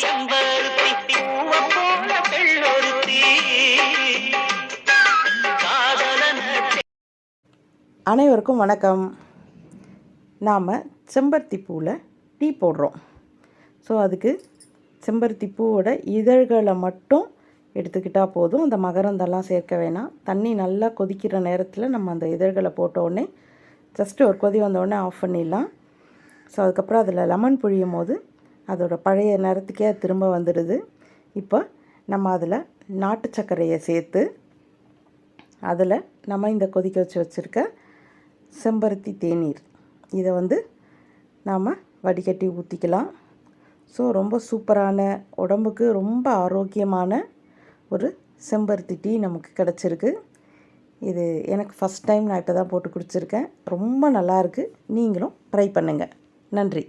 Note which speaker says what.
Speaker 1: செம்பருத்தி பூவ போல பெள்ளொருத்தி
Speaker 2: அனைவருக்கும் வணக்கம். நாம் செம்பருத்தி பூவில் டீ போடுறோம். ஸோ அதுக்கு செம்பருத்தி பூவோட இதழ்களை மட்டும் எடுத்துக்கிட்டால் போதும். அந்த மகரந்தெல்லாம் சேர்க்க வேணாம். தண்ணி நல்லா கொதிக்கிற நேரத்தில் நம்ம அந்த இதழ்களை போட்டோடனே ஜஸ்ட்டு ஒரு கொதி வந்தோடனே ஆஃப் பண்ணிடலாம். ஸோ அதுக்கப்புறம் அதில் லெமன் புழியும் போது அதோட பழைய நேரத்துக்கே திரும்ப வந்துடுது. இப்போ நம்ம அதில் நாட்டு சர்க்கரையை சேர்த்து அதில் நம்ம இந்த கொதிக்க வச்சுருக்க செம்பருத்தி தேநீர் இதை நாம் வடிகட்டி ஊற்றிக்கலாம். ஸோ ரொம்ப சூப்பரான, உடம்புக்கு ரொம்ப ஆரோக்கியமான ஒரு செம்பருத்தி டீ நமக்கு கிடச்சிருக்கு. இது எனக்கு ஃபஸ்ட் டைம் நான் இப்போ தான் போட்டு குடிச்சிருக்கேன். ரொம்ப நல்லாயிருக்கு. நீங்களும் ட்ரை பண்ணுங்கள். நன்றி.